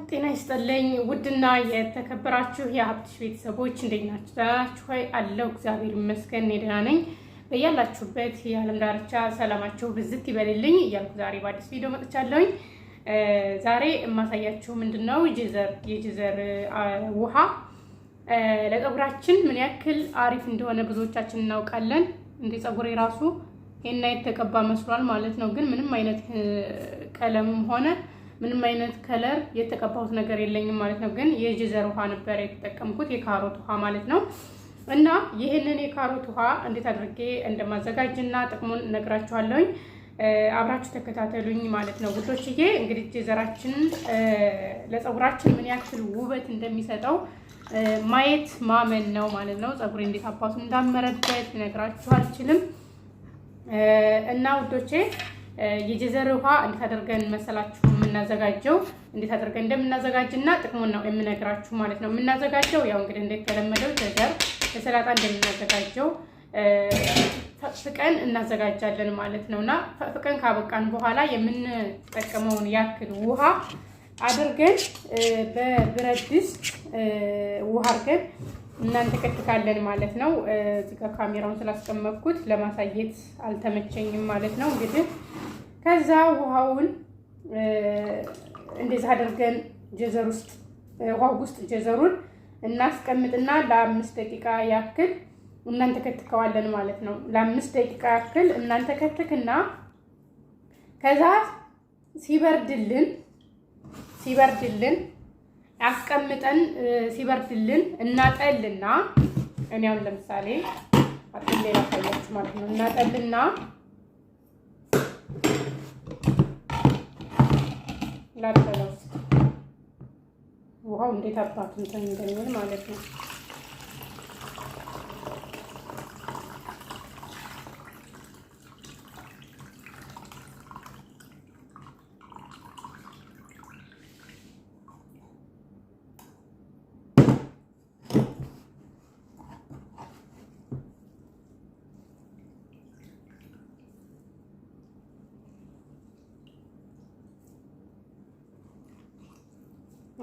ጤና ይስጥልኝ ውድና የተከበራችሁ የሀብትሽ ቤተሰቦች እንዴት ናችሁ? አለው እግዚአብሔር ይመስገን ደህና ነኝ። በያላችሁበት የዓለም ዳርቻ ሰላማችሁ ብዝት ይበልልኝ እያልኩ ዛሬ በአዲስ ቪዲዮ መጥቻለሁኝ። ዛሬ የማሳያችሁ ምንድነው የጀዘር ውሃ ለፀጉራችን ምን ያክል አሪፍ እንደሆነ ብዙዎቻችን እናውቃለን። እንደ ፀጉሬ ራሱ ሄና የተቀባ መስሏል ማለት ነው። ግን ምንም አይነት ቀለምም ሆነ ምንም አይነት ከለር የተቀባሁት ነገር የለኝም ማለት ነው። ግን የጀዘር ውሃ ነበር የተጠቀምኩት፣ የካሮት ውሃ ማለት ነው። እና ይሄንን የካሮት ውሃ እንዴት አድርጌ እንደማዘጋጅና ጥቅሙን እነግራችኋለሁኝ። አብራችሁ ተከታተሉኝ ማለት ነው ውዶችዬ። እንግዲህ ጀዘራችን ለፀጉራችን ምን ያክል ውበት እንደሚሰጠው ማየት ማመን ነው ማለት ነው። ፀጉሬ እንዴት አባቱ እንዳመረበት እነግራችሁ አልችልም። እና ውዶቼ የጀዘር ውሃ እንዴት አድርገን መሰላችሁ የምናዘጋጀው፣ እንዴት አድርገን እንደምናዘጋጅና ጥቅሙን ነው የምነግራችሁ ማለት ነው። የምናዘጋጀው ያው እንግዲህ እንደተለመደው ጀዘር ለሰላጣ እንደምናዘጋጀው ፈቅፍቀን እናዘጋጃለን ማለት ነውና ፈቅፍቀን ካበቃን በኋላ የምንጠቀመውን ያክል ውሃ አድርገን በብረት ድስት ውሃ አድርገን እናንተከትካለን ማለት ነው። እዚህ ጋር ካሜራውን ስላስቀመጥኩት ለማሳየት አልተመቸኝም ማለት ነው። እንግዲህ ከዛ ውሃውን እንደዛ አድርገን ጀዘር ውስጥ ውሃ ውስጥ ጀዘሩን እናስቀምጥና ለ5 ደቂቃ ያክል እናንተከትከዋለን ማለት ነው። ለ5 ደቂቃ ያክል እናንተከትክና ከዛ ሲበርድልን አስቀምጠን ሲበርድልን እናጠልና እኔ አሁን ለምሳሌ አጥሌ ላሳያችሁ ማለት ነው። እናጠልና ላጠለው ውሃው እንዴት አባቱ እንትን እንደሚል ማለት ነው።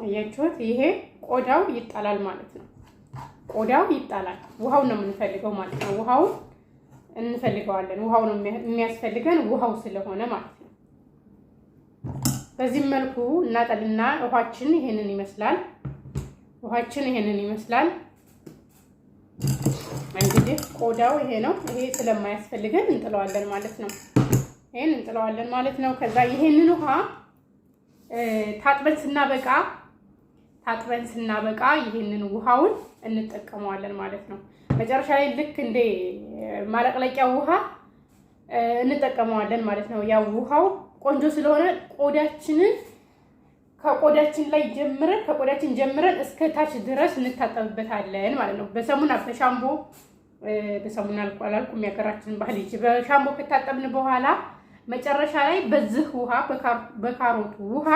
አያችሁት? ይሄ ቆዳው ይጣላል ማለት ነው። ቆዳው ይጣላል። ውሃው ነው የምንፈልገው ማለት ነው። ውሃው እንፈልገዋለን። ውሃው ነው የሚያስፈልገን ውሃው ስለሆነ ማለት ነው። በዚህ መልኩ እናጠልና ውሃችን ይሄንን ይመስላል። እንግዲህ ቆዳው ይሄ ነው። ይሄ ስለማያስፈልገን እንጥለዋለን ማለት ነው። ይሄን እንጥለዋለን ማለት ነው። ከዛ ይሄንን ውሃ ታጥበን ስናበቃ ይሄንን ውሃውን እንጠቀመዋለን ማለት ነው። መጨረሻ ላይ ልክ እንደ ማለቅለቂያ ውሃ እንጠቀመዋለን ማለት ነው። ያው ውሃው ቆንጆ ስለሆነ ከቆዳችን ጀምረን እስከ ታች ድረስ እንታጠብበታለን ማለት ነው። በሰሙን አላልኩም ያገራችን ባህል እንጂ በሻምቦ ከታጠብን በኋላ መጨረሻ ላይ በዚህ ውሃ በካሮቱ ውሃ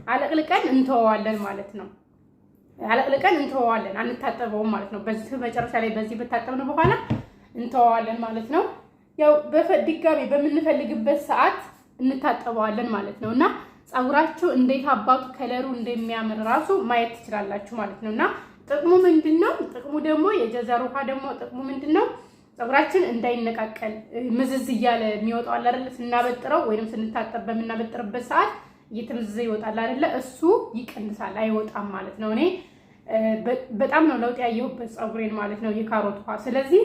አለቅልቀን እንተዋዋለን ማለት ነው። አንታጠበውም ማለት ነው። በዚህ መጨረሻ ላይ በዚህ በታጠብን በኋላ እንተዋዋለን ማለት ነው። ያው ድጋሜ በምንፈልግበት ሰዓት እንታጠበዋለን ማለት ነው። እና ፀጉራችሁ እንዴት አባቱ ከለሩ እንደሚያምር ራሱ ማየት ትችላላችሁ ማለት ነው። እና ጥቅሙ ምንድነው? ጥቅሙ ደግሞ የጀዘር ውሃ ደግሞ ጥቅሙ ምንድነው? ፀጉራችን እንዳይነቃቀል ምዝዝ እያለ የሚወጣው አይደል? ስናበጥረው ወይንም ስንታጠብ በምናበጥርበት ሰዓት እየተመዘዘ ይወጣል አይደለ? እሱ ይቀንሳል፣ አይወጣም ማለት ነው። እኔ በጣም ነው ለውጥ ያየሁበት ፀጉሬን ማለት ነው የካሮት ውሃ። ስለዚህ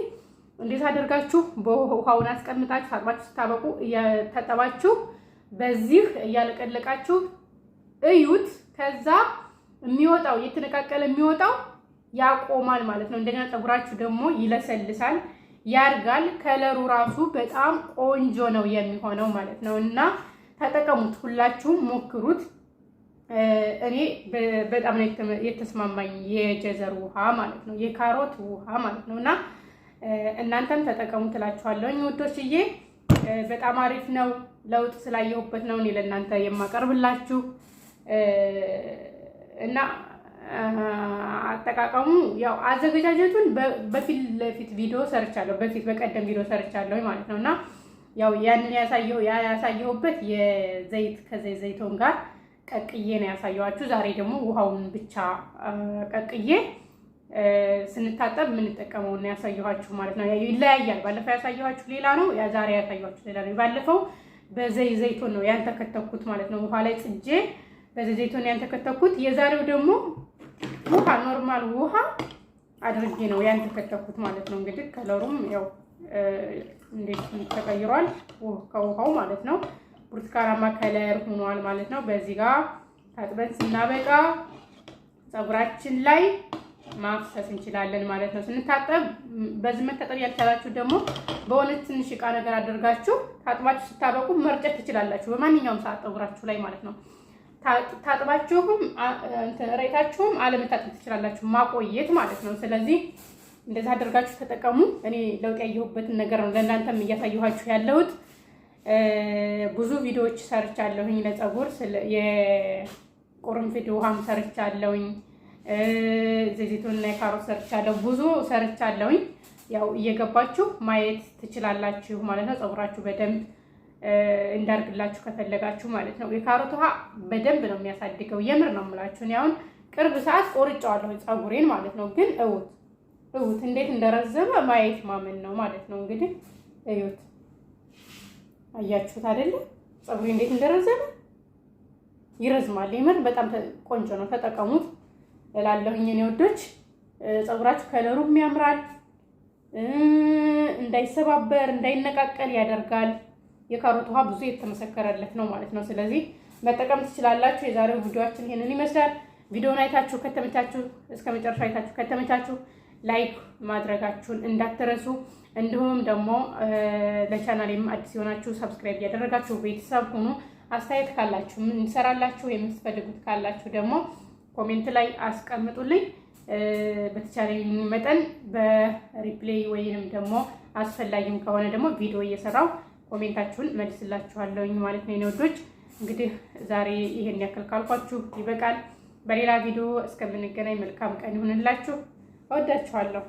እንዴት አድርጋችሁ በውሃውን አስቀምጣችሁ ታጥባችሁ ስታበቁ እያታጠባችሁ በዚህ እያለቀለቃችሁ እዩት። ከዛ የሚወጣው የተነቃቀለ የሚወጣው ያቆማል ማለት ነው። እንደገና ፀጉራችሁ ደግሞ ይለሰልሳል፣ ያርጋል። ከለሩ ራሱ በጣም ቆንጆ ነው የሚሆነው ማለት ነው። እና ተጠቀሙት፣ ሁላችሁም ሞክሩት። እኔ በጣም ነው የተስማማኝ የጀዘር ውሃ ማለት ነው፣ የካሮት ውሃ ማለት ነው። እና እናንተም ተጠቀሙ ትላችኋለሁኝ ውዶችዬ። በጣም አሪፍ ነው። ለውጥ ስላየሁበት ነው እኔ ለእናንተ የማቀርብላችሁ እና አጠቃቀሙ ያው አዘገጃጀቱን በፊት ለፊት ቪዲዮ ሰርቻለሁ። በቀደም ቪዲዮ ሰርቻለሁ ማለት ነውና ያው ያንን ያሳየሁበት የዘይት ከዘይቶን ጋር ቀቅዬ ነው ያሳየኋችሁ። ዛሬ ደግሞ ውሃውን ብቻ ቀቅዬ ስንታጠብ የምንጠቀመው ነው ያሳየኋችሁ ማለት ነው። ይለያያል። ባለፈው ያሳየኋችሁ ሌላ ነው፣ ዛሬ ያሳየኋችሁ ሌላ ነው። ባለፈው በዘይቶን ነው ያንተከተኩት ማለት ነው። ውሃ ላይ ጽጄ በዘይቶን ያንተከተኩት። የዛሬው ደግሞ ውሃ ኖርማል ውሃ አድርጌ ነው ያንተከተኩት ማለት ነው። እንግዲህ ከለሩም ያው እንዴት ተቀይሯል ከውሃው ማለት ነው። ብርቱካናማ ከለር ሆኗል ማለት ነው። በዚህ ጋር ታጥበን ስናበቃ ፀጉራችን ላይ ማፍሰስ እንችላለን ማለት ነው። ስንታጠብ በዚህ መታጠብ ያልቻላችሁ ደግሞ በሆነ ትንሽ ዕቃ ነገር አድርጋችሁ ታጥባችሁ ስታበቁ መርጨት ትችላላችሁ በማንኛውም ሰዓት ፀጉራችሁ ላይ ማለት ነው። ታጥባችሁም ረይታችሁም አለመታጠብ ትችላላችሁ ማቆየት ማለት ነው። ስለዚህ እንደዛ አድርጋችሁ ተጠቀሙ። እኔ ለውጥ ያየሁበትን ነገር ነው ለእናንተም እያሳየኋችሁ ያለሁት። ብዙ ቪዲዮዎች ሰርቻለሁኝ ለፀጉር የቁርንፍድ ውሃም ሰርቻለሁኝ፣ ዘይቱንና የካሮት ሰርቻለሁ፣ ብዙ ሰርቻለሁኝ። ያው እየገባችሁ ማየት ትችላላችሁ ማለት ነው። ፀጉራችሁ በደንብ እንዳርግላችሁ ከፈለጋችሁ ማለት ነው። የካሮት ውሃ በደንብ ነው የሚያሳድገው። የምር ነው የምላችሁ። እኔ አሁን ቅርብ ሰዓት ቆርጬዋለሁ ፀጉሬን ማለት ነው። ግን እውት እንዴት እንደረዘመ ማየት ማመን ነው ማለት ነው። እንግዲህ እዩት፣ አያችሁት አይደለ? ፀጉሬ እንዴት እንደረዘመ ይረዝማል። የምር በጣም ቆንጆ ነው። ተጠቀሙት እላለሁኝ እኔ ወዶች። ፀጉራችሁ ከለሩም ያምራል፣ እንዳይሰባበር እንዳይነቃቀል ያደርጋል። የካሮት ውሃ ብዙ የተመሰከረለት ነው ማለት ነው። ስለዚህ መጠቀም ትችላላችሁ። የዛሬው ቪዲዮአችን ይሄንን ይመስላል። ቪዲዮውን አይታችሁ ከተመቻችሁ እስከ መጨረሻ አይታችሁ ከተመቻችሁ ላይክ ማድረጋችሁን እንዳትረሱ። እንዲሁም ደግሞ ለቻናሌም አዲስ የሆናችሁ ሰብስክራይብ ያደረጋችሁ ቤተሰብ ሁኑ። አስተያየት ካላችሁ ምን እንሰራላችሁ የምትፈልጉት ካላችሁ ደግሞ ኮሜንት ላይ አስቀምጡልኝ። በተቻለኝ መጠን በሪፕሌይ ወይንም ደግሞ አስፈላጊም ከሆነ ደግሞ ቪዲዮ እየሰራው ኮሜንታችሁን መልስላችኋለሁኝ ማለት ነው። የኔ እንግዲህ ዛሬ ይሄን ያክል ካልኳችሁ ይበቃል። በሌላ ቪዲዮ እስከምንገናኝ መልካም ቀን ይሁንላችሁ። እወዳችኋለሁ።